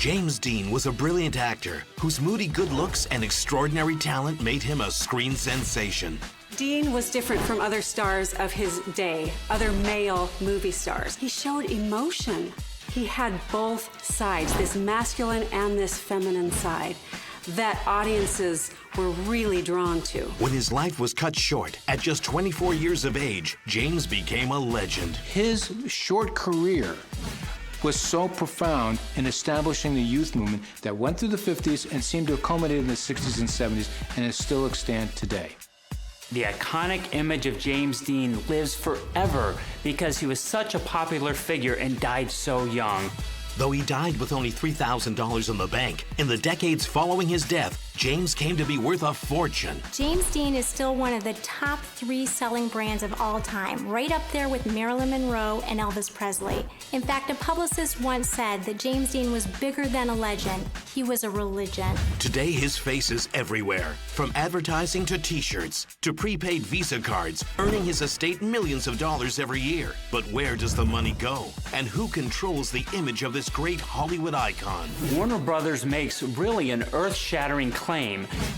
James Dean was a brilliant actor whose moody good looks and extraordinary talent made him a screen sensation. Dean was different from other stars of his day, other male movie stars. He showed emotion. He had both sides, this masculine and this feminine side, that audiences were really drawn to. When his life was cut short at just 24 years of age, James became a legend. His short career was so profound in establishing the youth movement that went through the 50s and seemed to have culminated in the 60s and 70s and is still extant today. The iconic image of James Dean lives forever because he was such a popular figure and died so young. Though he died with only $3,000 in the bank, in the decades following his death, James came to be worth a fortune. James Dean is still one of the top 3 selling brands of all time, right up there with Marilyn Monroe and Elvis Presley. In fact, a publicist once said that James Dean was bigger than a legend. He was a religion. Today, his face is everywhere, from advertising to t-shirts to prepaid Visa cards, earning his estate millions of dollars every year. But where does the money go? And who controls the image of this great Hollywood icon? Warner Brothers makes really an earth-shattering claim.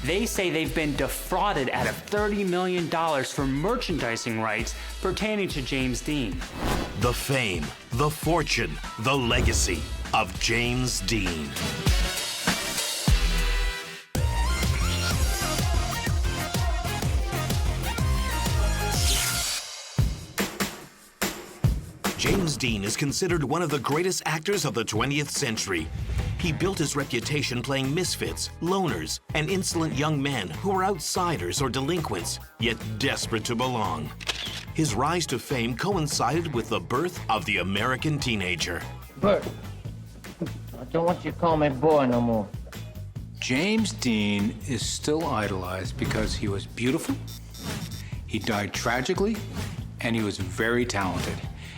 They say they've been defrauded out of $30 million for merchandising rights pertaining to James Dean. The fame, the fortune, the legacy of James Dean. James Dean is considered one of the greatest actors of the 20th century. He built his reputation playing misfits, loners, and insolent young men who were outsiders or delinquents, yet desperate to belong. His rise to fame coincided with the birth of the American teenager. Bert, I don't want you to call me boy no more. James Dean is still idolized because he was beautiful, he died tragically, and he was very talented.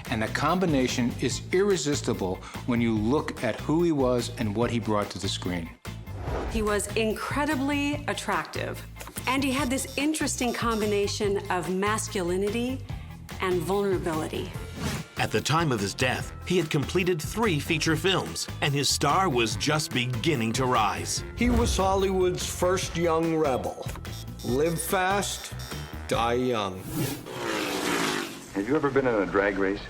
And the combination is irresistible when you look at who he was and what he brought to the screen. He was incredibly attractive, and he had this interesting combination of masculinity and vulnerability. At the time of his death, he had completed 3 feature films, and his star was just beginning to rise. He was Hollywood's first young rebel. Live fast, die young. Have you ever been in a drag race?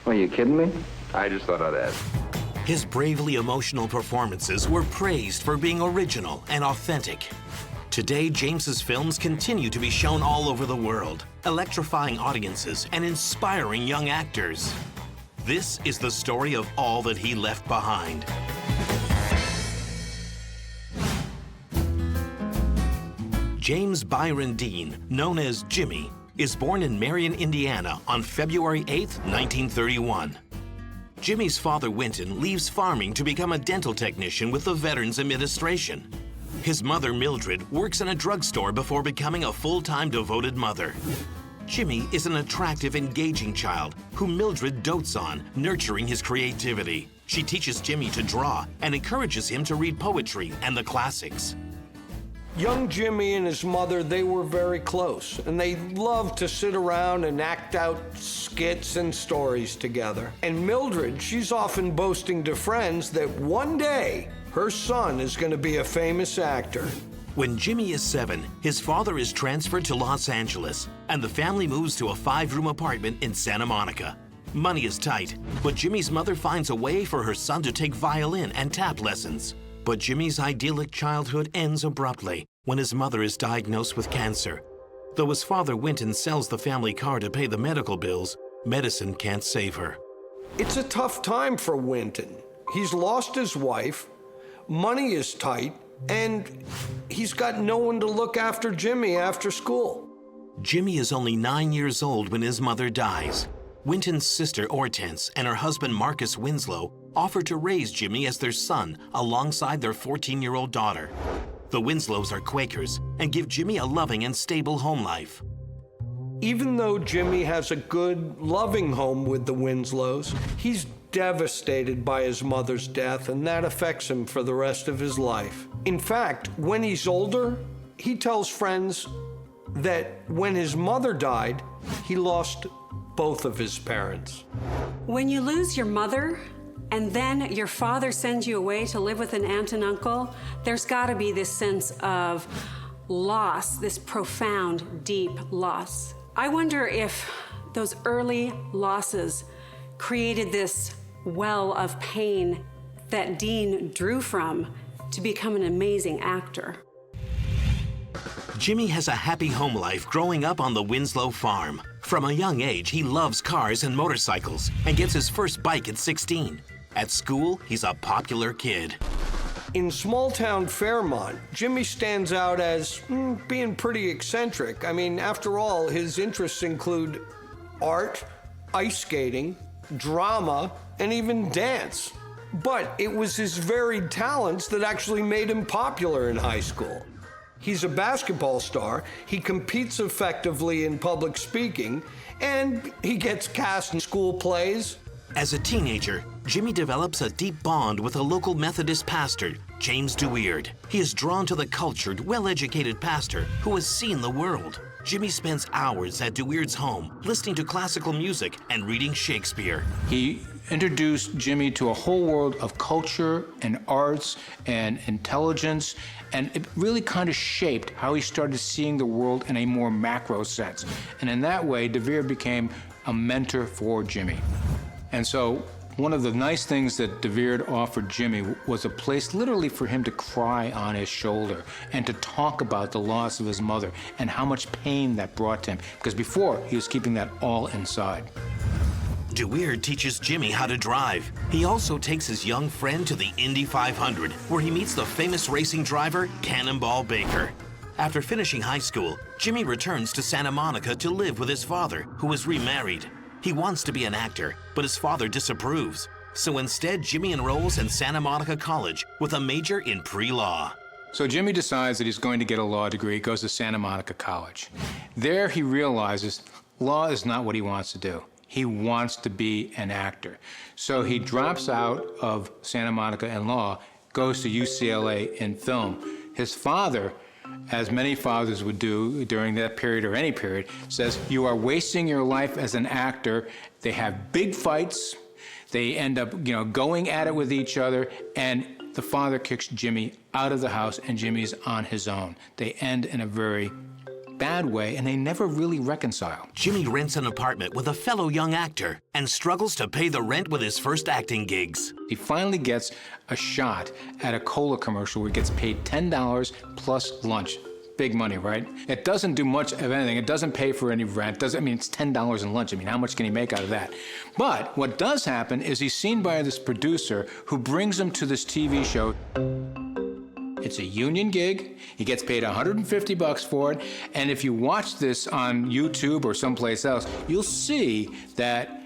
Are you kidding me? I just thought I'd ask. His bravely emotional performances were praised for being original and authentic. Today, James's films continue to be shown all over the world, electrifying audiences and inspiring young actors. This is the story of all that he left behind. James Byron Dean, known as Jimmy, is born in Marion, Indiana on February 8, 1931. Jimmy's father, Wynton, leaves farming to become a dental technician with the Veterans Administration. His mother, Mildred, works in a drugstore before becoming a full-time devoted mother. Jimmy is an attractive, engaging child who Mildred dotes on, nurturing his creativity. She teaches Jimmy to draw and encourages him to read poetry and the classics. Young Jimmy and his mother, they were very close, and they loved to sit around and act out skits and stories together. And Mildred, she's often boasting to friends that one day her son is going to be a famous actor. When Jimmy is 7, his father is transferred to Los Angeles, and the family moves to a 5-room apartment in Santa Monica. Money is tight, but Jimmy's mother finds a way for her son to take violin and tap lessons. But Jimmy's idyllic childhood ends abruptly when his mother is diagnosed with cancer. Though his father, Wynton, sells the family car to pay the medical bills, medicine can't save her. It's a tough time for Wynton. He's lost his wife, money is tight, and he's got no one to look after Jimmy after school. Jimmy is only 9 years old when his mother dies. Wynton's sister, Hortense, and her husband, Marcus Winslow, offer to raise Jimmy as their son alongside their 14-year-old daughter. The Winslows are Quakers and give Jimmy a loving and stable home life. Even though Jimmy has a good, loving home with the Winslows, he's devastated by his mother's death, and that affects him for the rest of his life. In fact, when he's older, he tells friends that when his mother died, he lost both of his parents. When you lose your mother, and then your father sends you away to live with an aunt and uncle, there's got to be this sense of loss, this profound, deep loss. I wonder if those early losses created this well of pain that Dean drew from to become an amazing actor. Jimmy has a happy home life growing up on the Winslow farm. From a young age, he loves cars and motorcycles and gets his first bike at 16. At school, he's a popular kid. In small-town Fairmont, Jimmy stands out as being pretty eccentric. I mean, after all, his interests include art, ice skating, drama, and even dance. But it was his varied talents that actually made him popular in high school. He's a basketball star, he competes effectively in public speaking, and he gets cast in school plays. As a teenager, Jimmy develops a deep bond with a local Methodist pastor, James DeWeerd. He is drawn to the cultured, well-educated pastor who has seen the world. Jimmy spends hours at DeWeerd's home, listening to classical music and reading Shakespeare. He introduced Jimmy to a whole world of culture and arts and intelligence, and it really kind of shaped how he started seeing the world in a more macro sense. And in that way, DeWeerd became a mentor for Jimmy. And so one of the nice things that DeWeerd offered Jimmy was a place literally for him to cry on his shoulder and to talk about the loss of his mother and how much pain that brought to him, because before he was keeping that all inside. DeWeerd teaches Jimmy how to drive. He also takes his young friend to the Indy 500, where he meets the famous racing driver, Cannonball Baker. After finishing high school, Jimmy returns to Santa Monica to live with his father, who is remarried. He wants to be an actor, but his father disapproves. So instead, Jimmy enrolls in Santa Monica College with a major in pre-law. So Jimmy decides that he's going to get a law degree, goes to Santa Monica College. There he realizes law is not what he wants to do. He wants to be an actor. So he drops out of Santa Monica in law, goes to UCLA in film. His father, as many fathers would do during that period or any period, says, you are wasting your life as an actor. They have big fights. They end up, going at it with each other, and the father kicks Jimmy out of the house, and Jimmy's on his own. They end in a very bad way, and they never really reconcile. Jimmy rents an apartment with a fellow young actor and struggles to pay the rent with his first acting gigs. He finally gets a shot at a cola commercial where he gets paid $10 plus lunch. Big money, right? It doesn't do much of anything. It doesn't pay for any rent. It's $10 in lunch. How much can he make out of that? But what does happen is he's seen by this producer who brings him to this TV show. It's a union gig. He gets paid $150 for it. And if you watch this on YouTube or someplace else, you'll see that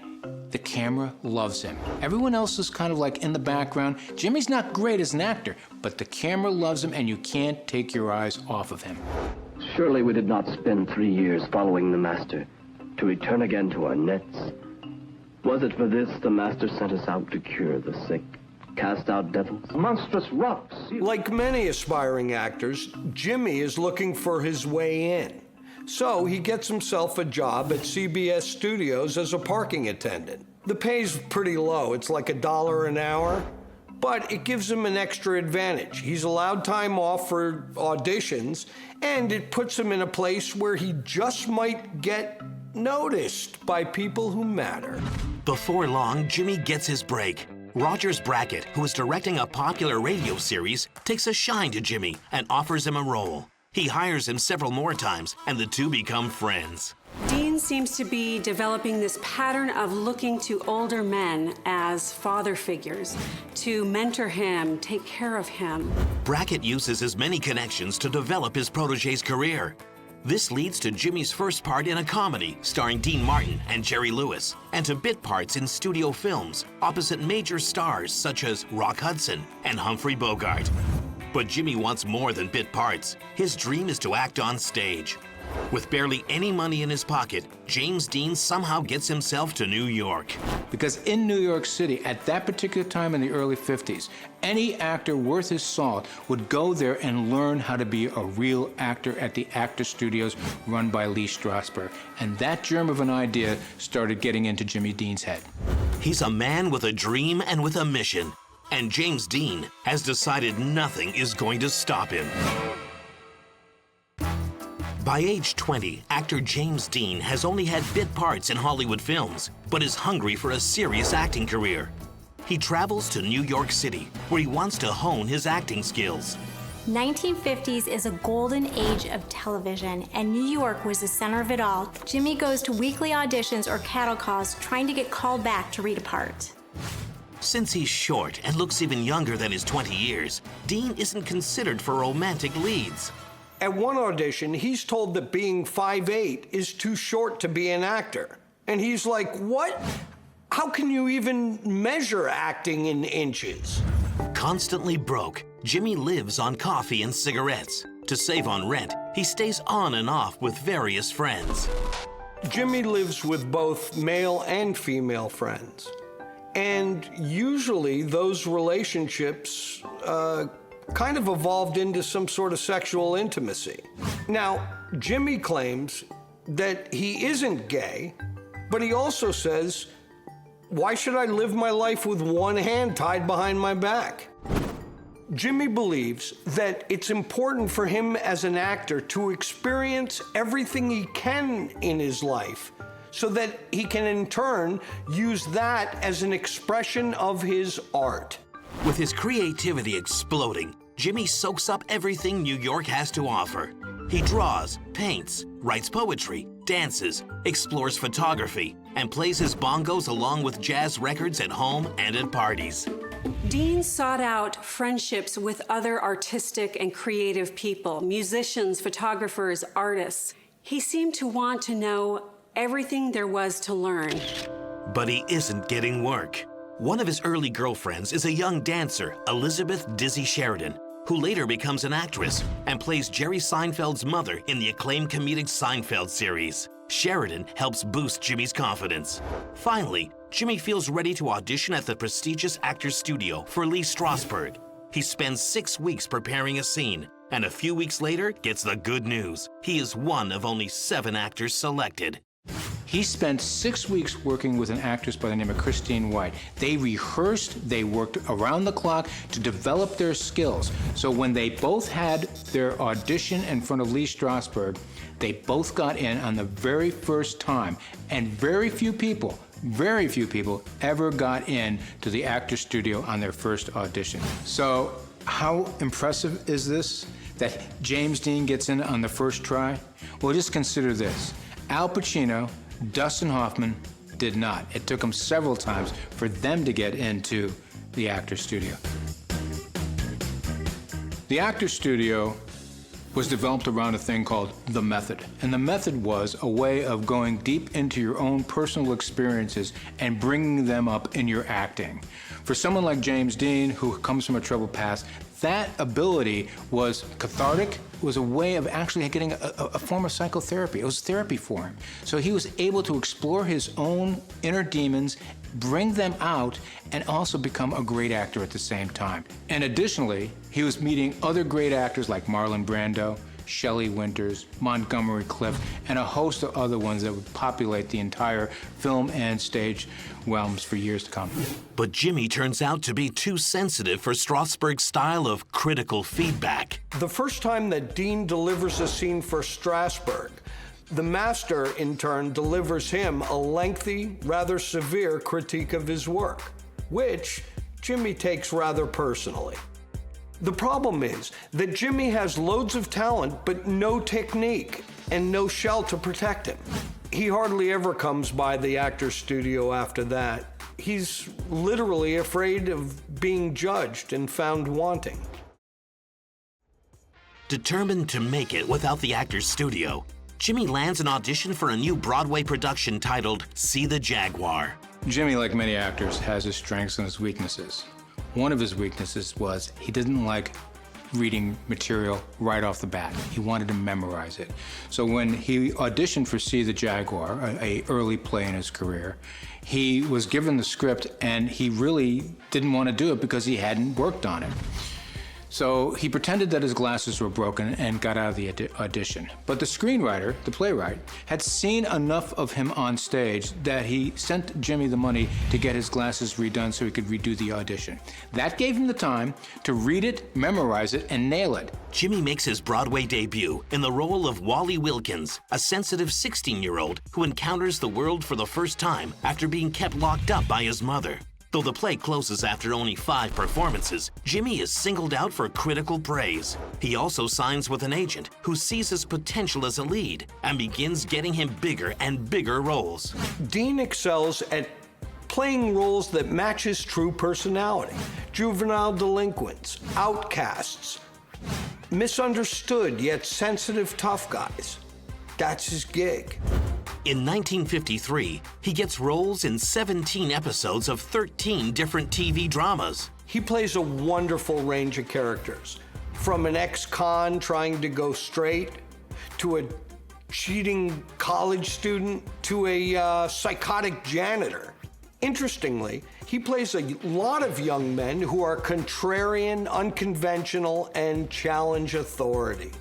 the camera loves him. Everyone else is kind of like in the background. Jimmy's not great as an actor, but the camera loves him and you can't take your eyes off of him. Surely we did not spend 3 years following the Master to return again to our nets. Was it for this the Master sent us out to cure the sick, cast out devils? Monstrous rocks. Like many aspiring actors, Jimmy is looking for his way in. So he gets himself a job at CBS Studios as a parking attendant. The pay's pretty low, it's like $1 an hour, but it gives him an extra advantage. He's allowed time off for auditions, and it puts him in a place where he just might get noticed by people who matter. Before long, Jimmy gets his break. Rogers Brackett, who is directing a popular radio series, takes a shine to Jimmy and offers him a role. He hires him several more times, and the two become friends. Dean seems to be developing this pattern of looking to older men as father figures, to mentor him, take care of him. Brackett uses his many connections to develop his protege's career. This leads to Jimmy's first part in a comedy starring Dean Martin and Jerry Lewis, and to bit parts in studio films opposite major stars such as Rock Hudson and Humphrey Bogart. But Jimmy wants more than bit parts. His dream is to act on stage. With barely any money in his pocket, James Dean somehow gets himself to New York. Because in New York City, at that particular time in the early 50s, any actor worth his salt would go there and learn how to be a real actor at the Actor Studios run by Lee Strasberg. And that germ of an idea started getting into Jimmy Dean's head. He's a man with a dream and with a mission, and James Dean has decided nothing is going to stop him. By age 20, actor James Dean has only had bit parts in Hollywood films, but is hungry for a serious acting career. He travels to New York City, where he wants to hone his acting skills. 1950s is a golden age of television, and New York was the center of it all. Jimmy goes to weekly auditions or cattle calls trying to get called back to read a part. Since he's short and looks even younger than his 20 years, Dean isn't considered for romantic leads. At one audition, he's told that being 5'8" is too short to be an actor. And he's like, what? How can you even measure acting in inches? Constantly broke, Jimmy lives on coffee and cigarettes. To save on rent, he stays on and off with various friends. Jimmy lives with both male and female friends. And usually those relationships kind of evolved into some sort of sexual intimacy. Now, Jimmy claims that he isn't gay, but he also says, why should I live my life with one hand tied behind my back? Jimmy believes that it's important for him as an actor to experience everything he can in his life so that he can in turn use that as an expression of his art. With his creativity exploding, Jimmy soaks up everything New York has to offer. He draws, paints, writes poetry, dances, explores photography, and plays his bongos along with jazz records at home and at parties. Dean sought out friendships with other artistic and creative people, musicians, photographers, artists. He seemed to want to know everything there was to learn. But he isn't getting work. One of his early girlfriends is a young dancer, Elizabeth Dizzy Sheridan, who later becomes an actress and plays Jerry Seinfeld's mother in the acclaimed comedic Seinfeld series. Sheridan helps boost Jimmy's confidence. Finally, Jimmy feels ready to audition at the prestigious Actors Studio for Lee Strasberg. He spends 6 weeks preparing a scene, and a few weeks later gets the good news. He is one of only 7 actors selected. He spent 6 weeks working with an actress by the name of Christine White. They rehearsed, they worked around the clock to develop their skills. So when they both had their audition in front of Lee Strasberg, they both got in on the very first time. And very few people ever got in to the Actors Studio on their first audition. So how impressive is this, that James Dean gets in on the first try? Well, just consider this. Al Pacino, Dustin Hoffman did not. It took them several times for them to get into the Actors Studio. The Actors Studio was developed around a thing called the method. And the method was a way of going deep into your own personal experiences and bringing them up in your acting. For someone like James Dean, who comes from a troubled past, that ability was cathartic. It was a way of actually getting a form of psychotherapy. It was therapy for him. So he was able to explore his own inner demons, bring them out, and also become a great actor at the same time. And additionally, he was meeting other great actors like Marlon Brando, Shelley Winters, Montgomery Clift, and a host of other ones that would populate the entire film and stage realms for years to come. But Jimmy turns out to be too sensitive for Strasberg's style of critical feedback. The first time that Dean delivers a scene for Strasberg, the master, in turn, delivers him a lengthy, rather severe critique of his work, which Jimmy takes rather personally. The problem is that Jimmy has loads of talent, but no technique and no shell to protect him. He hardly ever comes by the Actors Studio after that. He's literally afraid of being judged and found wanting. Determined to make it without the Actors Studio, Jimmy lands an audition for a new Broadway production titled See the Jaguar. Jimmy, like many actors, has his strengths and his weaknesses. One of his weaknesses was he didn't like reading material right off the bat. He wanted to memorize it. So when he auditioned for See the Jaguar, an early play in his career, he was given the script and he really didn't want to do it because he hadn't worked on it. So he pretended that his glasses were broken and got out of the audition. But the screenwriter, the playwright, had seen enough of him on stage that he sent Jimmy the money to get his glasses redone so he could redo the audition. That gave him the time to read it, memorize it, and nail it. Jimmy makes his Broadway debut in the role of Wally Wilkins, a sensitive 16-year-old who encounters the world for the first time after being kept locked up by his mother. Though the play closes after only 5 performances, Jimmy is singled out for critical praise. He also signs with an agent who sees his potential as a lead and begins getting him bigger and bigger roles. Dean excels at playing roles that match his true personality. Juvenile delinquents, outcasts, misunderstood yet sensitive tough guys. That's his gig. In 1953, he gets roles in 17 episodes of 13 different TV dramas. He plays a wonderful range of characters, from an ex-con trying to go straight, to a cheating college student, to a psychotic janitor. Interestingly, he plays a lot of young men who are contrarian, unconventional, and challenge authority.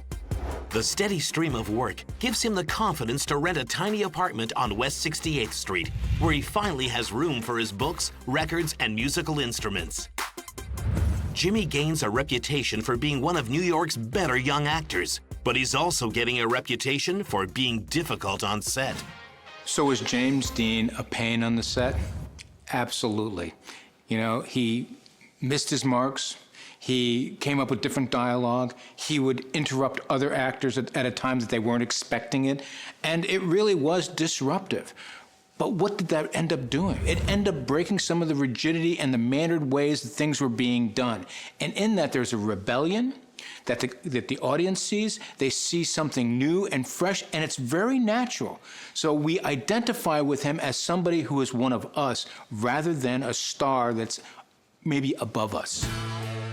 The steady stream of work gives him the confidence to rent a tiny apartment on West 68th Street, where he finally has room for his books, records, and musical instruments. Jimmy gains a reputation for being one of New York's better young actors, but he's also getting a reputation for being difficult on set. So was James Dean a pain on the set? Absolutely. You know, he missed his marks. He came up with different dialogue. He would interrupt other actors at a time that they weren't expecting it. And it really was disruptive. But what did that end up doing? It ended up breaking some of the rigidity and the mannered ways that things were being done. And in that, there's a rebellion that the audience sees. They see something new and fresh, and it's very natural. So we identify with him as somebody who is one of us, rather than a star that's maybe above us.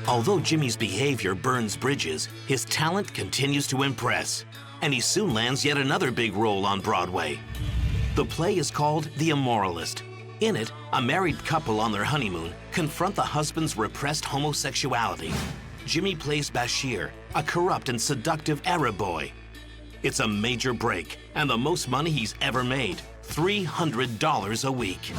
Although Jimmy's behavior burns bridges, his talent continues to impress, and he soon lands yet another big role on Broadway. The play is called The Immoralist. In it, a married couple on their honeymoon confront the husband's repressed homosexuality. Jimmy plays Bashir, a corrupt and seductive Arab boy. It's a major break, and the most money he's ever made, $300 a week.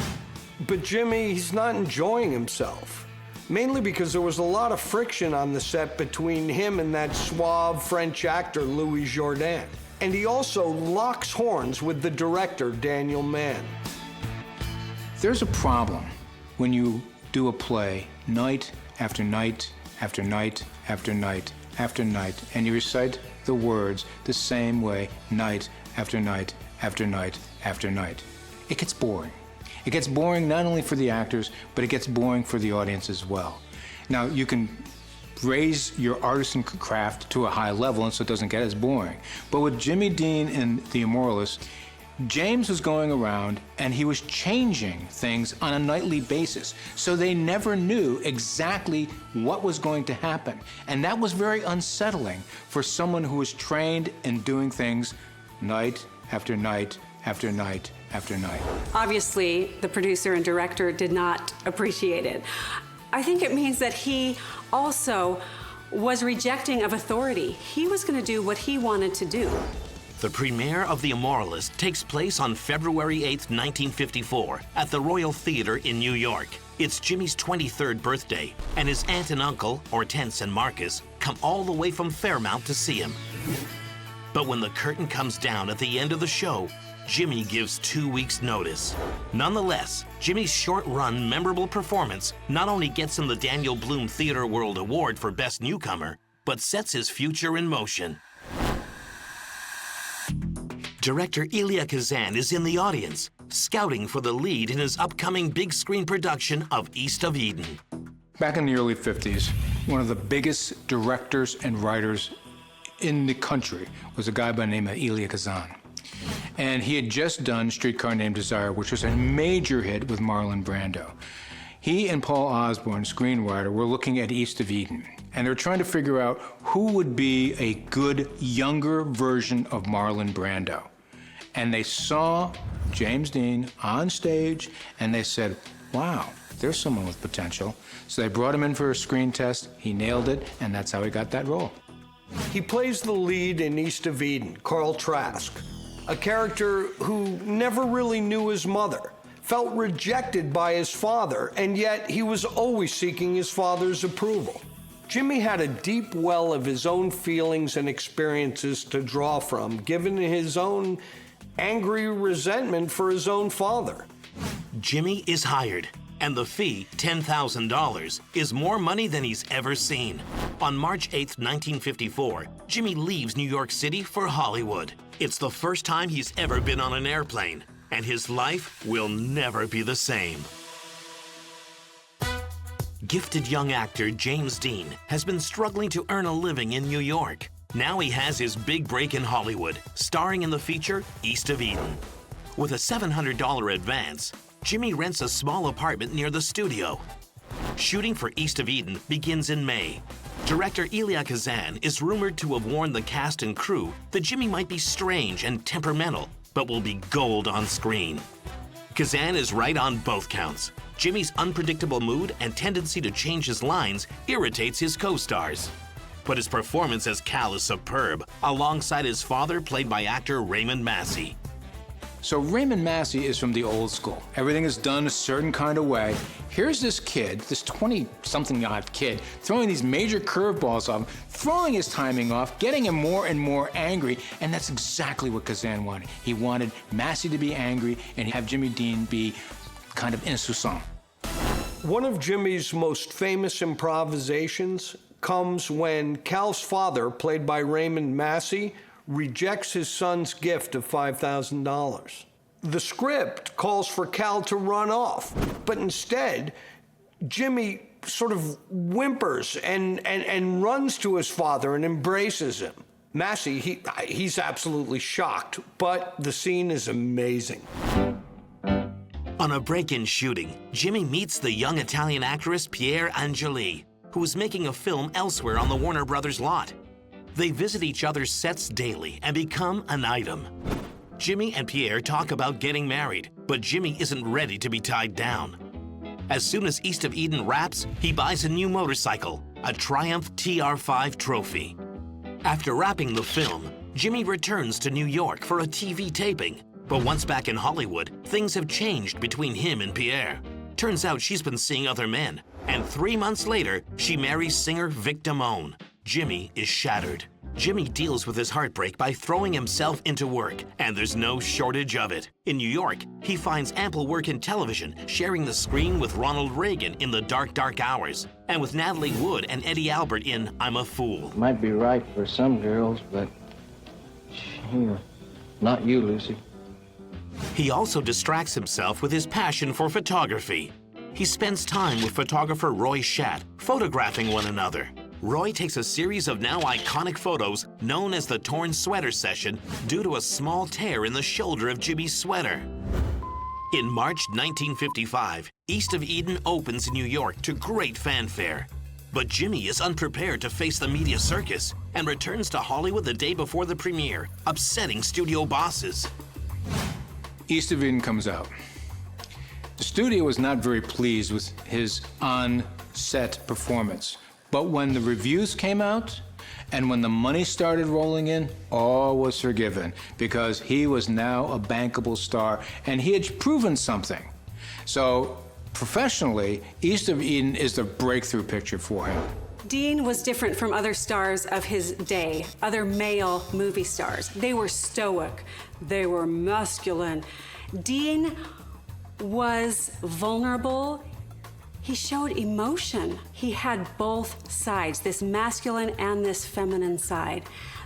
But Jimmy, he's not enjoying himself. Mainly because there was a lot of friction on the set between him and that suave French actor Louis Jourdan. And he also locks horns with the director, Daniel Mann. There's a problem when you do a play night after night after night after night after night, and you recite the words the same way night after night after night after night. It gets boring. It gets boring not only for the actors, but it gets boring for the audience as well. Now, you can raise your artisan craft to a high level and so it doesn't get as boring. But with Jimmy Dean and The Immoralist, James was going around and he was changing things on a nightly basis. So they never knew exactly what was going to happen. And that was very unsettling for someone who was trained in doing things night after night after night after night. Obviously, the producer and director did not appreciate it. I think it means that he also was rejecting of authority. He was going to do what he wanted to do. The premiere of The Immoralist takes place on February 8th, 1954, at the Royal Theatre in New York. It's Jimmy's 23rd birthday, and his aunt and uncle, Hortense and Marcus, come all the way from Fairmount to see him. But when the curtain comes down at the end of the show, Jimmy gives 2 weeks' notice. Nonetheless, Jimmy's short-run, memorable performance not only gets him the Daniel Bloom Theatre World Award for Best Newcomer, but sets his future in motion. Director Elia Kazan is in the audience, scouting for the lead in his upcoming big-screen production of East of Eden. Back in the early 50s, one of the biggest directors and writers in the country was a guy by the name of Elia Kazan. And he had just done Streetcar Named Desire, which was a major hit with Marlon Brando. He and Paul Osborne, screenwriter, were looking at East of Eden, and they were trying to figure out who would be a good, younger version of Marlon Brando. And they saw James Dean on stage, and they said, wow, there's someone with potential. So they brought him in for a screen test, he nailed it, and that's how he got that role. He plays the lead in East of Eden, Carl Trask, a character who never really knew his mother, felt rejected by his father, and yet he was always seeking his father's approval. Jimmy had a deep well of his own feelings and experiences to draw from, given his own angry resentment for his own father. Jimmy is hired, and the fee, $10,000, is more money than he's ever seen. On March 8, 1954, Jimmy leaves New York City for Hollywood. It's the first time he's ever been on an airplane, and his life will never be the same. Gifted young actor James Dean has been struggling to earn a living in New York. Now he has his big break in Hollywood, starring in the feature East of Eden. With a $700 advance, Jimmy rents a small apartment near the studio. Shooting for East of Eden begins in May. Director Elia Kazan is rumored to have warned the cast and crew that Jimmy might be strange and temperamental, but will be gold on screen. Kazan is right on both counts. Jimmy's unpredictable mood and tendency to change his lines irritates his co-stars. But his performance as Cal is superb, alongside his father, played by actor Raymond Massey. So Raymond Massey is from the old school. Everything is done a certain kind of way. Here's this kid, this 20-something-odd kid, throwing these major curveballs off, throwing his timing off, getting him more and more angry, and that's exactly what Kazan wanted. He wanted Massey to be angry and have Jimmy Dean be kind of insouciant. One of Jimmy's most famous improvisations comes when Cal's father, played by Raymond Massey, rejects his son's gift of $5,000. The script calls for Cal to run off, but instead, Jimmy sort of whimpers and runs to his father and embraces him. Massey, he's absolutely shocked, but the scene is amazing. On a break-in shooting, Jimmy meets the young Italian actress Piera Angeli, who is making a film elsewhere on the Warner Brothers lot. They visit each other's sets daily and become an item. Jimmy and Pierre talk about getting married, but Jimmy isn't ready to be tied down. As soon as East of Eden wraps, he buys a new motorcycle, a Triumph TR5 trophy. After wrapping the film, Jimmy returns to New York for a TV taping. But once back in Hollywood, things have changed between him and Pierre. Turns out she's been seeing other men, and 3 months later, she marries singer Vic Damone. Jimmy is shattered. Jimmy deals with his heartbreak by throwing himself into work, and there's no shortage of it. In New York, he finds ample work in television, sharing the screen with Ronald Reagan in The Dark, Dark Hours, and with Natalie Wood and Eddie Albert in I'm a Fool. Might be right for some girls, but not you, Lucy. He also distracts himself with his passion for photography. He spends time with photographer Roy Schatt, photographing one another. Roy takes a series of now iconic photos known as the Torn Sweater Session due to a small tear in the shoulder of Jimmy's sweater. In March 1955, East of Eden opens in New York to great fanfare. But Jimmy is unprepared to face the media circus and returns to Hollywood the day before the premiere, upsetting studio bosses. East of Eden comes out. The studio was not very pleased with his on-set performance. But when the reviews came out and when the money started rolling in, all was forgiven because he was now a bankable star and he had proven something. So professionally, East of Eden is the breakthrough picture for him. Dean was different from other stars of his day, other male movie stars. They were stoic, they were masculine. Dean was vulnerable. He showed emotion. He had both sides, this masculine and this feminine side,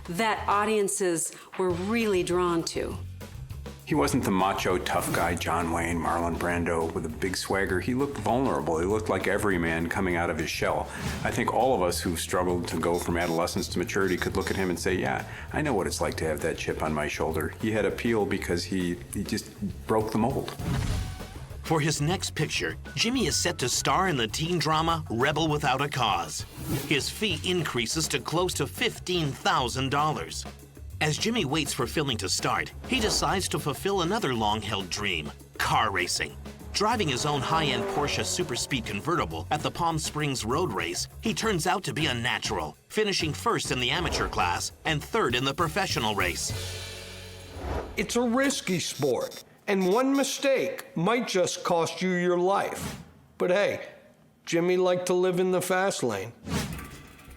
that audiences were really drawn to. He wasn't the macho, tough guy, John Wayne, Marlon Brando, with a big swagger. He looked vulnerable. He looked like every man coming out of his shell. I think all of us who struggled to go from adolescence to maturity could look at him and say, yeah, I know what it's like to have that chip on my shoulder. He had appeal because he just broke the mold. For his next picture, Jimmy is set to star in the teen drama Rebel Without a Cause. His fee increases to close to $15,000. As Jimmy waits for filming to start, he decides to fulfill another long-held dream, car racing. Driving his own high-end Porsche Superspeed convertible at the Palm Springs Road Race, he turns out to be a natural, finishing first in the amateur class and third in the professional race. It's a risky sport, and one mistake might just cost you your life. But hey, Jimmy liked to live in the fast lane.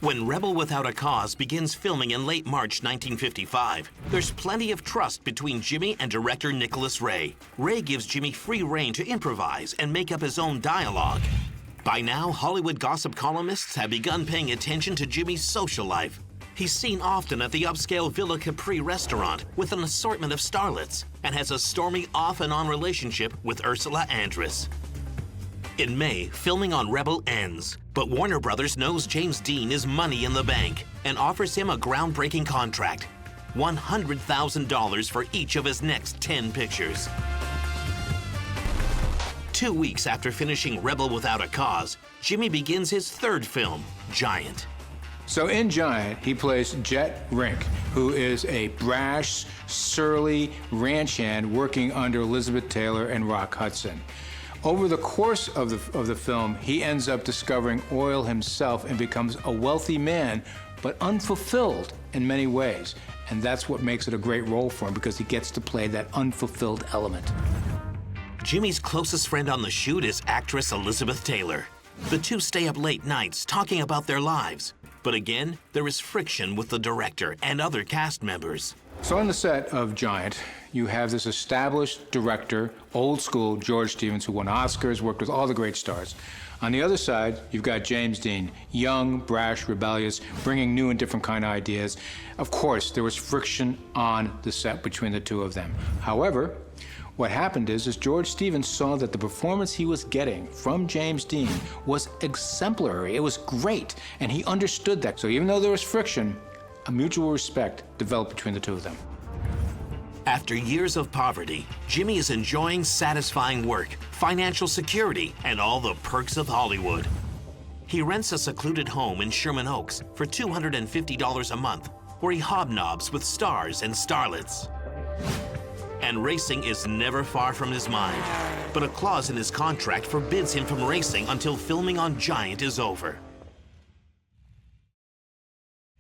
When Rebel Without a Cause begins filming in late March 1955, there's plenty of trust between Jimmy and director Nicholas Ray. Ray gives Jimmy free rein to improvise and make up his own dialogue. By now, Hollywood gossip columnists have begun paying attention to Jimmy's social life. He's seen often at the upscale Villa Capri restaurant with an assortment of starlets and has a stormy off and on relationship with Ursula Andress. In May, filming on Rebel ends, but Warner Brothers knows James Dean is money in the bank and offers him a groundbreaking contract, $100,000 for each of his next 10 pictures. 2 weeks after finishing Rebel Without a Cause, Jimmy begins his third film, Giant. So in Giant, he plays Jet Rink, who is a brash, surly ranch hand working under Elizabeth Taylor and Rock Hudson. Over the course of the film, he ends up discovering oil himself and becomes a wealthy man, but unfulfilled in many ways. And that's what makes it a great role for him, because he gets to play that unfulfilled element. Jimmy's closest friend on the shoot is actress Elizabeth Taylor. The two stay up late nights talking about their lives. But again, there is friction with the director and other cast members. So on the set of Giant, you have this established director, old school George Stevens, who won Oscars, worked with all the great stars. On the other side, you've got James Dean, young, brash, rebellious, bringing new and different kind of ideas. Of course, there was friction on the set between the two of them. However, what happened is George Stevens saw that the performance he was getting from James Dean was exemplary. It was great, and he understood that. So even though there was friction, a mutual respect developed between the two of them. After years of poverty, Jimmy is enjoying satisfying work, financial security, and all the perks of Hollywood. He rents a secluded home in Sherman Oaks for $250 a month, where he hobnobs with stars and starlets. And racing is never far from his mind, but a clause in his contract forbids him from racing until filming on Giant is over.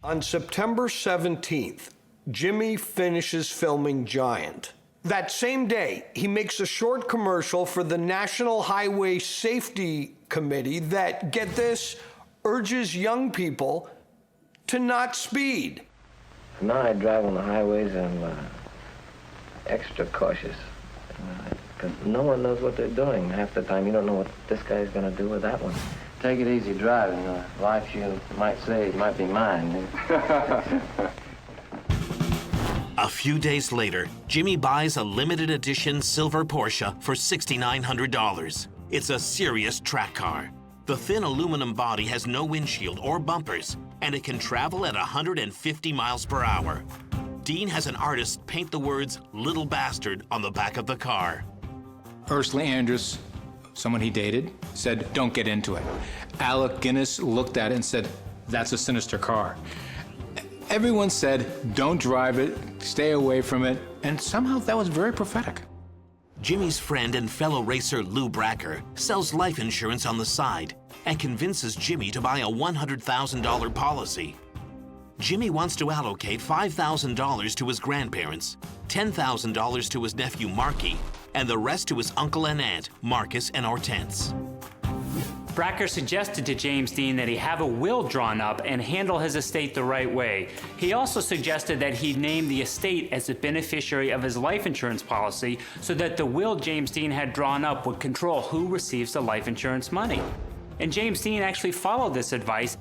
On September 17th, Jimmy finishes filming Giant. That same day, he makes a short commercial for the National Highway Safety Committee that, get this, urges young people to not speed. Now I drive on the highways and extra cautious, because no one knows what they're doing. Half the time you don't know what this guy's going to do with that one. Take it easy driving. The life you might save might be mine. A few days later, Jimmy buys a limited edition silver Porsche for $6,900. It's a serious track car. The thin aluminum body has no windshield or bumpers, and it can travel at 150 miles per hour. Dean has an artist paint the words "Little Bastard" on the back of the car. Ursula Andress, someone he dated, said, "Don't get into it." Alec Guinness looked at it and said, "That's a sinister car." Everyone said, "Don't drive it, stay away from it," and somehow that was very prophetic. Jimmy's friend and fellow racer Lou Bracker sells life insurance on the side and convinces Jimmy to buy a $100,000 policy. Jimmy wants to allocate $5,000 to his grandparents, $10,000 to his nephew Marky, and the rest to his uncle and aunt, Marcus and Hortense. Bracker suggested to James Dean that he have a will drawn up and handle his estate the right way. He also suggested that he name the estate as the beneficiary of his life insurance policy so that the will James Dean had drawn up would control who receives the life insurance money. And James Dean actually followed this advice.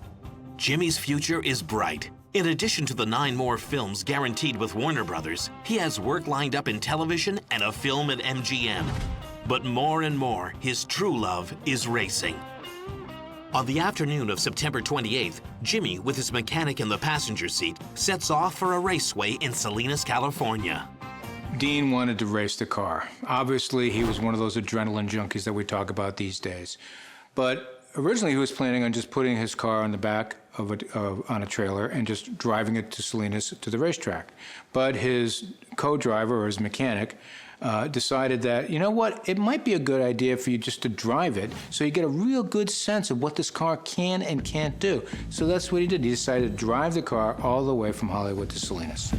Jimmy's future is bright. In addition to the 9 more films guaranteed with Warner Brothers, he has work lined up in television and a film at MGM. But more and more, his true love is racing. On the afternoon of September 28th, Jimmy, with his mechanic in the passenger seat, sets off for a raceway in Salinas, California. Dean wanted to race the car. Obviously, he was one of those adrenaline junkies that we talk about these days. But originally, he was planning on just putting his car on the back on a trailer and just driving it to Salinas to the racetrack. But his co-driver, or his mechanic, decided that, you know what, it might be a good idea for you just to drive it so you get a real good sense of what this car can and can't do. So that's what he did. He decided to drive the car all the way from Hollywood to Salinas.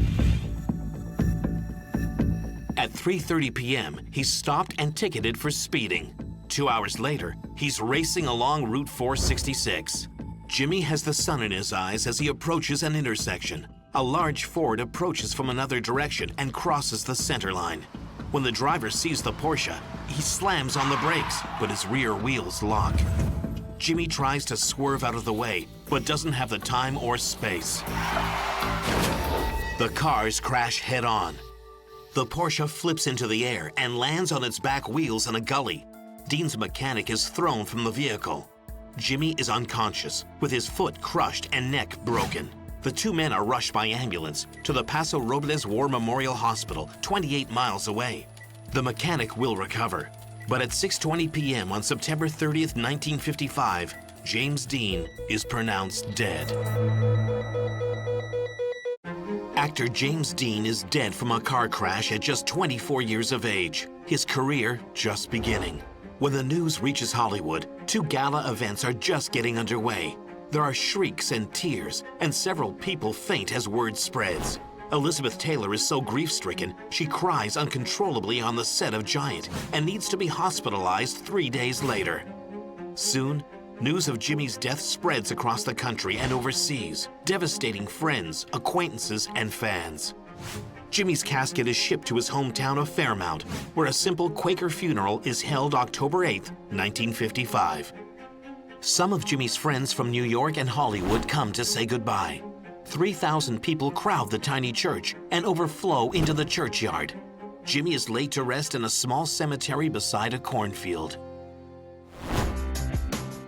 At 3:30 p.m., he's stopped and ticketed for speeding. 2 hours later, he's racing along Route 466. Jimmy has the sun in his eyes as he approaches an intersection. A large Ford approaches from another direction and crosses the center line. When the driver sees the Porsche, he slams on the brakes, but his rear wheels lock. Jimmy tries to swerve out of the way, but doesn't have the time or space. The cars crash head-on. The Porsche flips into the air and lands on its back wheels in a gully. Dean's mechanic is thrown from the vehicle. Jimmy is unconscious, with his foot crushed and neck broken. The two men are rushed by ambulance to the Paso Robles War Memorial Hospital, 28 miles away. The mechanic will recover, but at 6:20 p.m. on September 30th, 1955, James Dean is pronounced dead. Actor James Dean is dead from a car crash at just 24 years of age, his career just beginning. When the news reaches Hollywood, two gala events are just getting underway. There are shrieks and tears, and several people faint as word spreads. Elizabeth Taylor is so grief-stricken, she cries uncontrollably on the set of Giant and needs to be hospitalized 3 days later. Soon, news of Jimmy's death spreads across the country and overseas, devastating friends, acquaintances, and fans. Jimmy's casket is shipped to his hometown of Fairmount, where a simple Quaker funeral is held October 8, 1955. Some of Jimmy's friends from New York and Hollywood come to say goodbye. 3,000 people crowd the tiny church and overflow into the churchyard. Jimmy is laid to rest in a small cemetery beside a cornfield.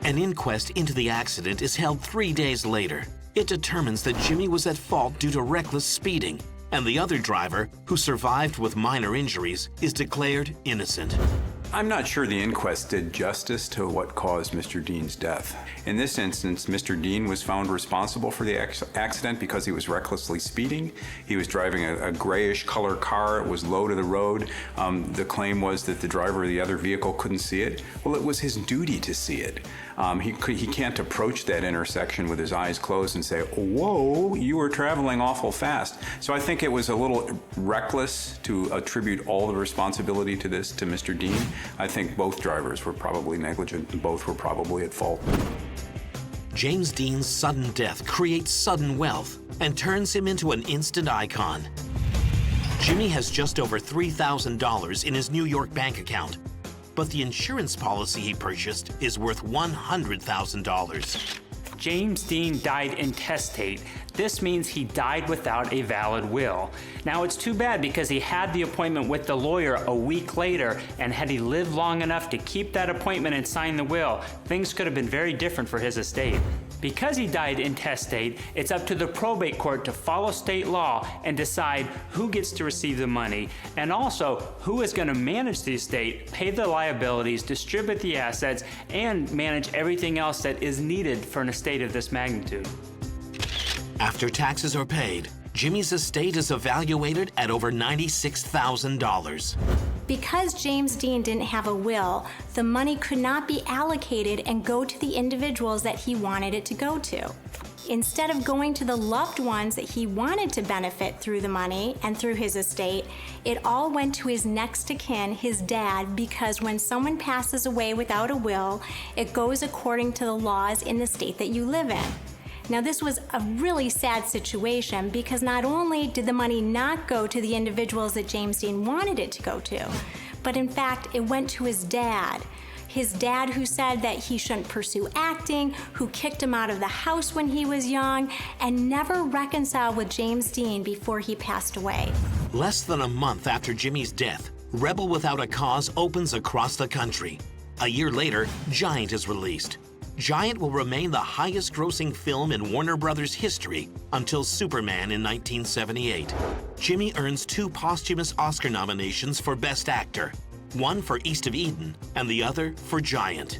An inquest into the accident is held 3 days later. It determines that Jimmy was at fault due to reckless speeding, and the other driver, who survived with minor injuries, is declared innocent. I'm not sure the inquest did justice to what caused Mr. Dean's death. In this instance, Mr. Dean was found responsible for the accident because he was recklessly speeding. He was driving a grayish color car. It was low to the road. The claim was that the driver of the other vehicle couldn't see it. Well, it was his duty to see it. He can't approach that intersection with his eyes closed and say, "Whoa, you were traveling awful fast." So I think it was a little reckless to attribute all the responsibility to this to Mr. Dean. I think both drivers were probably negligent and both were probably at fault. James Dean's sudden death creates sudden wealth and turns him into an instant icon. Jimmy has just over $3,000 in his New York bank account, but the insurance policy he purchased is worth $100,000. James Dean died intestate. This means he died without a valid will. Now, it's too bad because he had the appointment with the lawyer a week later, and had he lived long enough to keep that appointment and sign the will, things could have been very different for his estate. Because he died intestate, it's up to the probate court to follow state law and decide who gets to receive the money, and also who is going to manage the estate, pay the liabilities, distribute the assets, and manage everything else that is needed for an estate of this magnitude. After taxes are paid, Jimmy's estate is evaluated at over $96,000. Because James Dean didn't have a will, the money could not be allocated and go to the individuals that he wanted it to go to. Instead of going to the loved ones that he wanted to benefit through the money and through his estate, it all went to his next of kin, his dad, because when someone passes away without a will, it goes according to the laws in the state that you live in. Now, this was a really sad situation because not only did the money not go to the individuals that James Dean wanted it to go to, but in fact, it went to his dad. His dad, who said that he shouldn't pursue acting, who kicked him out of the house when he was young, and never reconciled with James Dean before he passed away. Less than a month after Jimmy's death, Rebel Without a Cause opens across the country. A year later, Giant is released. Giant will remain the highest-grossing film in Warner Brothers history until Superman in 1978. Jimmy earns 2 posthumous Oscar nominations for Best Actor, one for East of Eden and the other for Giant.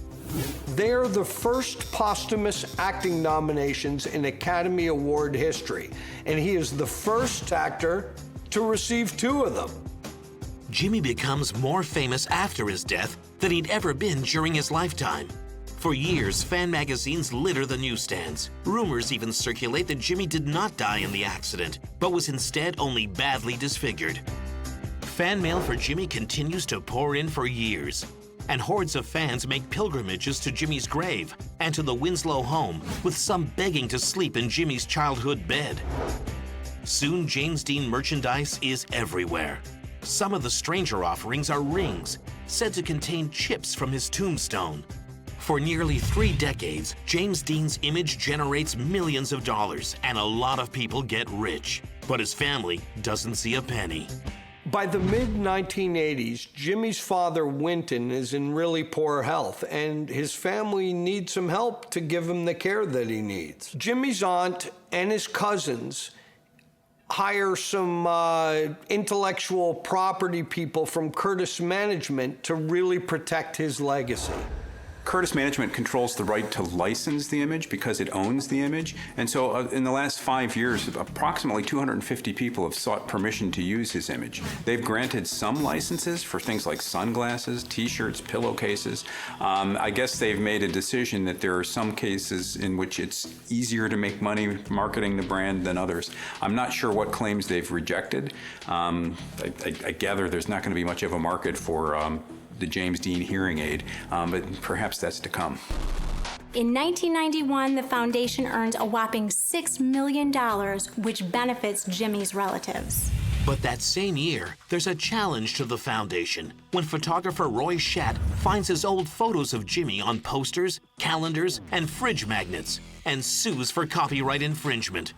They're the first posthumous acting nominations in Academy Award history, and he is the first actor to receive 2 of them. Jimmy becomes more famous after his death than he'd ever been during his lifetime. For years, fan magazines litter the newsstands. Rumors even circulate that Jimmy did not die in the accident, but was instead only badly disfigured. Fan mail for Jimmy continues to pour in for years, and hordes of fans make pilgrimages to Jimmy's grave and to the Winslow home, with some begging to sleep in Jimmy's childhood bed. Soon, James Dean merchandise is everywhere. Some of the stranger offerings are rings, said to contain chips from his tombstone. For nearly 3 decades, James Dean's image generates millions of dollars, and a lot of people get rich. But his family doesn't see a penny. By the mid-1980s, Jimmy's father, Wynton, is in really poor health, and his family needs some help to give him the care that he needs. Jimmy's aunt and his cousins hire some intellectual property people from Curtis Management to really protect his legacy. Curtis Management controls the right to license the image because it owns the image. And so in the last 5 years, approximately 250 people have sought permission to use his image. They've granted some licenses for things like sunglasses, t-shirts, pillowcases. I guess they've made a decision that there are some cases in which it's easier to make money marketing the brand than others. I'm not sure what claims they've rejected. I gather there's not going to be much of a market for the James Dean hearing aid, but perhaps that's to come. In 1991, the foundation earned a whopping $6 million, which benefits Jimmy's relatives. But that same year, there's a challenge to the foundation when photographer Roy Schatt finds his old photos of Jimmy on posters, calendars, and fridge magnets, and sues for copyright infringement.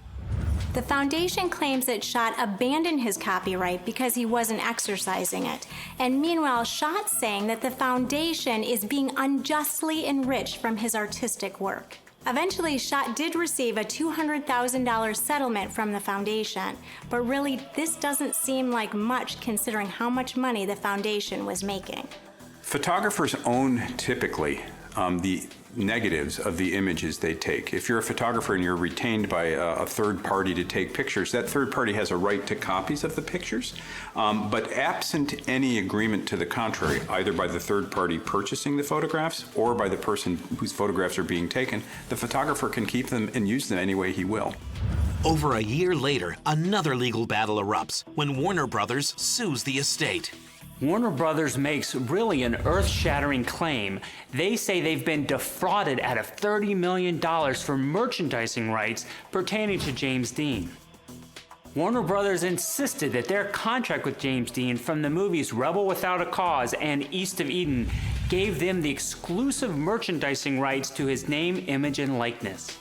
The foundation claims that Schatt abandoned his copyright because he wasn't exercising it. And meanwhile, Schatt's saying that the foundation is being unjustly enriched from his artistic work. Eventually, Schatt did receive a $200,000 settlement from the foundation, but really, this doesn't seem like much considering how much money the foundation was making. Photographers own typically the negatives of the images they take. If you're a photographer and you're retained by a third party to take pictures, that third party has a right to copies of the pictures. But absent any agreement to the contrary, either by the third party purchasing the photographs or by the person whose photographs are being taken, the photographer can keep them and use them any way he will. Over a year later, another legal battle erupts when Warner Brothers sues the estate. Warner Brothers makes really an earth-shattering claim. They say they've been defrauded out of $30 million for merchandising rights pertaining to James Dean. Warner Brothers insisted that their contract with James Dean from the movies Rebel Without a Cause and East of Eden gave them the exclusive merchandising rights to his name, image, and likeness.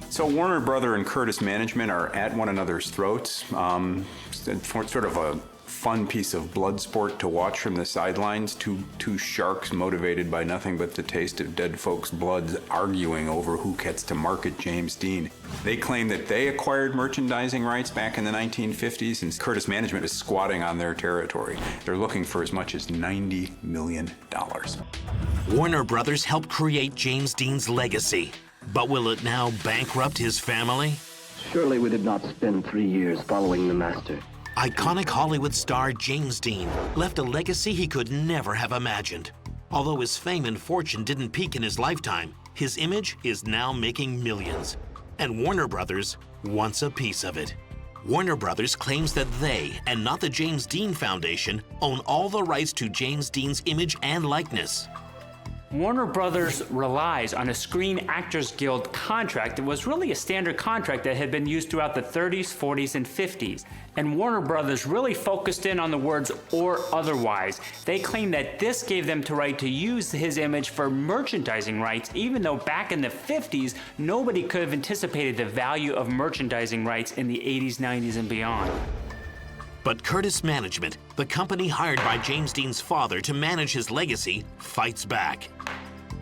So Warner Brother and Curtis Management are at one another's throats. Sort of a fun piece of blood sport to watch from the sidelines. Two sharks motivated by nothing but the taste of dead folks' bloods arguing over who gets to market James Dean. They claim that they acquired merchandising rights back in the 1950s, and Curtis Management is squatting on their territory. They're looking for as much as $90 million. Warner Brothers helped create James Dean's legacy, but will it now bankrupt his family? Surely we did not spend 3 years following the master. Iconic Hollywood star James Dean left a legacy he could never have imagined. Although his fame and fortune didn't peak in his lifetime, his image is now making millions. And Warner Brothers wants a piece of it. Warner Brothers claims that they, and not the James Dean Foundation, own all the rights to James Dean's image and likeness. Warner Brothers relies on a Screen Actors Guild contract that was really a standard contract that had been used throughout the 30s, 40s, and 50s. And Warner Brothers really focused in on the words "or otherwise." They claim that this gave them the right to use his image for merchandising rights, even though back in the 50s, nobody could have anticipated the value of merchandising rights in the 80s, 90s, and beyond. But Curtis Management, the company hired by James Dean's father to manage his legacy, fights back.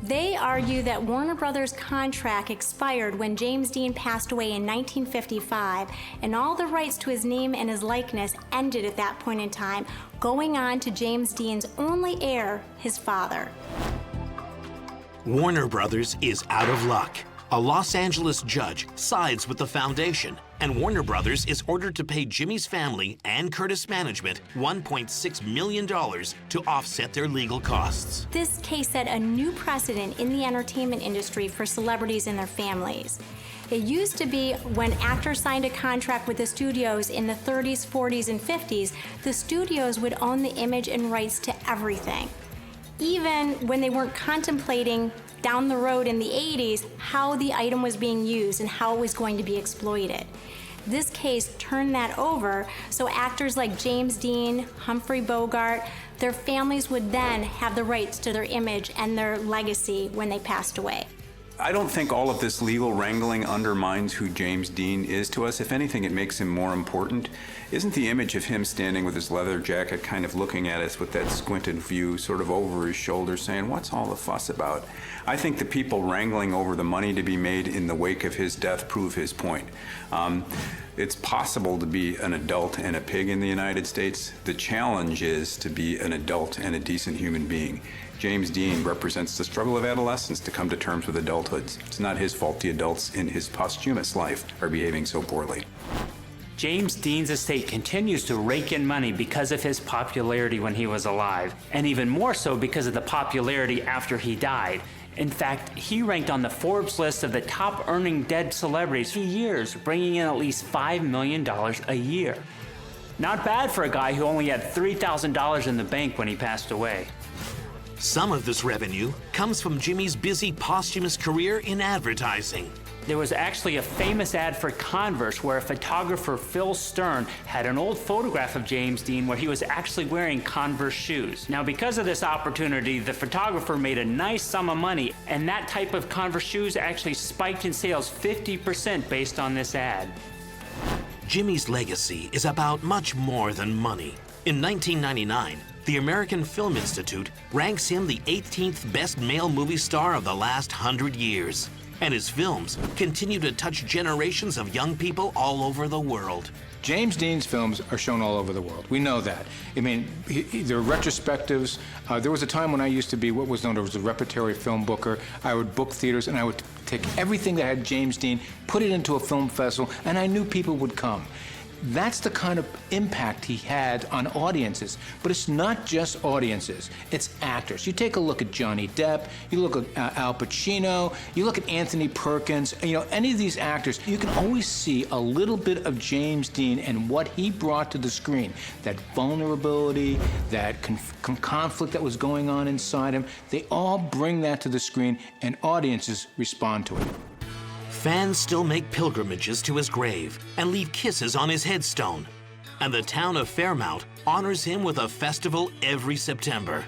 They argue that Warner Brothers' contract expired when James Dean passed away in 1955, and all the rights to his name and his likeness ended at that point in time, going on to James Dean's only heir, his father. Warner Brothers is out of luck. A Los Angeles judge sides with the foundation, and Warner Brothers is ordered to pay Jimmy's family and Curtis Management $1.6 million to offset their legal costs. This case set a new precedent in the entertainment industry for celebrities and their families. It used to be when actors signed a contract with the studios in the 30s, 40s, and 50s, the studios would own the image and rights to everything. Even when they weren't contemplating down the road in the 80s how the item was being used and how it was going to be exploited. This case turned that over, so actors like James Dean, Humphrey Bogart, their families would then have the rights to their image and their legacy when they passed away. I don't think all of this legal wrangling undermines who James Dean is to us. If anything, it makes him more important. Isn't the image of him standing with his leather jacket kind of looking at us with that squinted view sort of over his shoulder saying, what's all the fuss about? I think the people wrangling over the money to be made in the wake of his death prove his point. It's possible to be an adult and a pig in the United States. The challenge is to be an adult and a decent human being. James Dean represents the struggle of adolescence to come to terms with adulthood. It's not his fault the adults in his posthumous life are behaving so poorly. James Dean's estate continues to rake in money because of his popularity when he was alive, and even more so because of the popularity after he died. In fact, he ranked on the Forbes list of the top earning dead celebrities for years, bringing in at least $5 million a year. Not bad for a guy who only had $3,000 in the bank when he passed away. Some of this revenue comes from Jimmy's busy posthumous career in advertising. There was actually a famous ad for Converse where a photographer, Phil Stern, had an old photograph of James Dean where he was actually wearing Converse shoes. Now, because of this opportunity, the photographer made a nice sum of money, and that type of Converse shoes actually spiked in sales 50% based on this ad. Jimmy's legacy is about much more than money. In 1999, the American Film Institute ranks him the 18th best male movie star of the last 100 years. And his films continue to touch generations of young people all over the world. James Dean's films are shown all over the world. We know that. I mean, there are retrospectives. There was a time when I used to be what was known as a repertory film booker. I would book theaters and I would take everything that had James Dean, put it into a film festival, and I knew people would come. That's the kind of impact he had on audiences. But it's not just audiences, it's actors. You take a look at Johnny Depp, you look at Al Pacino, you look at Anthony Perkins, any of these actors, you can always see a little bit of James Dean and what he brought to the screen. That vulnerability, that conflict that was going on inside him, they all bring that to the screen and audiences respond to it. Fans still make pilgrimages to his grave and leave kisses on his headstone. And the town of Fairmount honors him with a festival every September.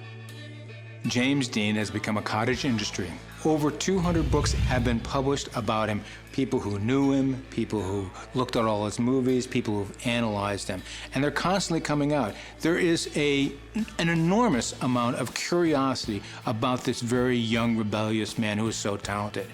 James Dean has become a cottage industry. Over 200 books have been published about him. People who knew him, people who looked at all his movies, people who've analyzed him. And they're constantly coming out. There is an enormous amount of curiosity about this very young, rebellious man who is so talented.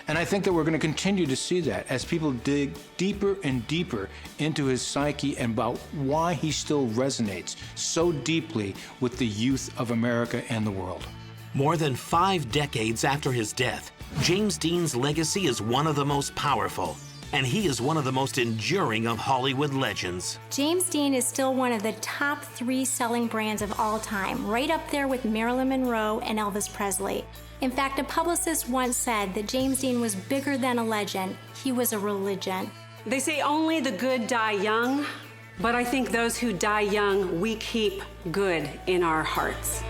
And I think that we're going to continue to see that as people dig deeper and deeper into his psyche and about why he still resonates so deeply with the youth of America and the world. More than 5 decades after his death, James Dean's legacy is one of the most powerful, and he is one of the most enduring of Hollywood legends. James Dean is still one of the top 3 selling brands of all time, right up there with Marilyn Monroe and Elvis Presley. In fact, a publicist once said that James Dean was bigger than a legend. He was a religion. They say only the good die young, but I think those who die young, we keep good in our hearts.